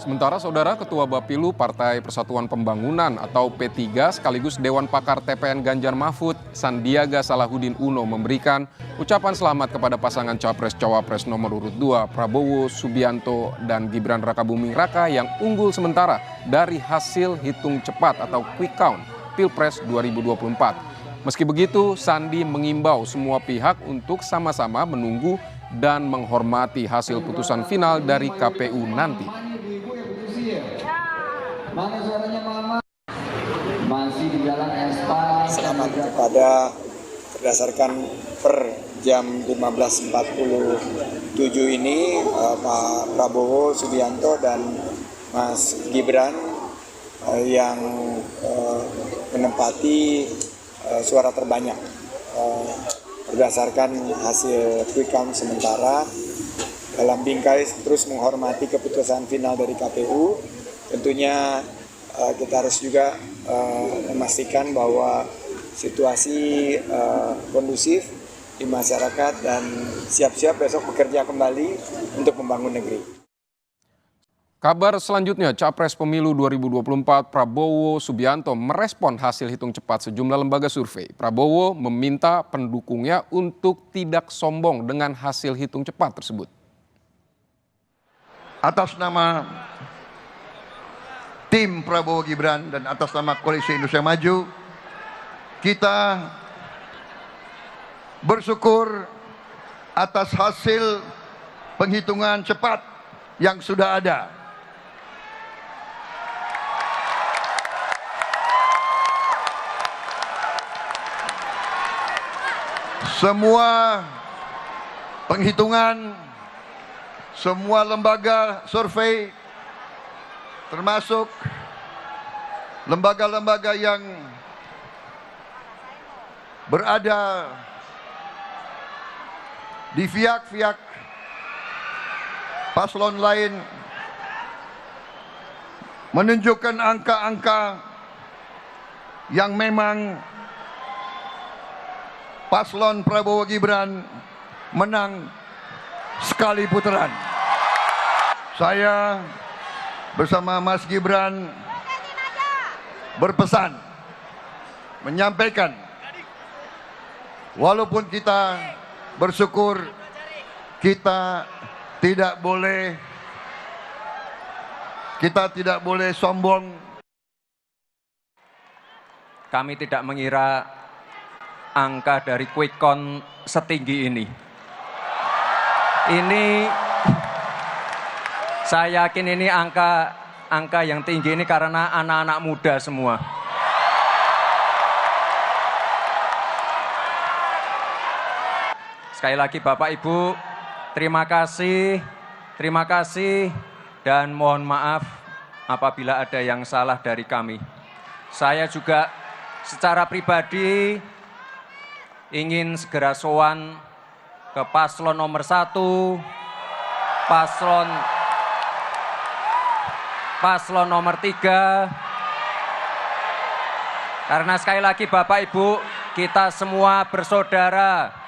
Sementara Saudara Ketua Bapilu Partai Persatuan Pembangunan atau P3 sekaligus Dewan Pakar TPN Ganjar Mahfud, Sandiaga Salahuddin Uno memberikan ucapan selamat kepada pasangan Capres-Cawapres nomor urut 2 Prabowo Subianto dan Gibran Rakabuming Raka yang unggul sementara dari hasil hitung cepat atau quick count Pilpres 2024. Meski begitu, Sandi mengimbau semua pihak untuk sama-sama menunggu dan menghormati hasil putusan final dari KPU nanti. Mana suaranya Mama? Masih di jalan Espa. Selamat kepada berdasarkan per jam 15.47 ini Pak Prabowo Subianto dan Mas Gibran yang menempati suara terbanyak berdasarkan hasil quick count sementara. Dalam bingkai terus menghormati keputusan final dari KPU, tentunya kita harus juga memastikan bahwa situasi kondusif di masyarakat dan siap-siap besok bekerja kembali untuk membangun negeri. Kabar selanjutnya, Capres Pemilu 2024 Prabowo Subianto merespon hasil hitung cepat sejumlah lembaga survei. Prabowo meminta pendukungnya untuk tidak sombong dengan hasil hitung cepat tersebut. Atas nama tim Prabowo Gibran dan atas nama Koalisi Indonesia Maju, kita bersyukur atas hasil penghitungan cepat yang sudah ada. Semua penghitungan, semua lembaga survei, termasuk lembaga-lembaga yang berada di pihak-pihak paslon lain, menunjukkan angka-angka yang memang paslon Prabowo Gibran menang sekali putaran. Saya bersama Mas Gibran berpesan, menyampaikan, walaupun kita bersyukur, kita tidak boleh sombong. Kami tidak mengira angka dari quick count setinggi ini. Ini saya yakin ini angka yang tinggi ini karena anak-anak muda semua. Sekali lagi Bapak Ibu, terima kasih dan mohon maaf apabila ada yang salah dari kami. Saya juga secara pribadi ingin segera sowan ke paslon nomor 1, paslon nomor 3, karena sekali lagi Bapak Ibu, kita semua bersaudara.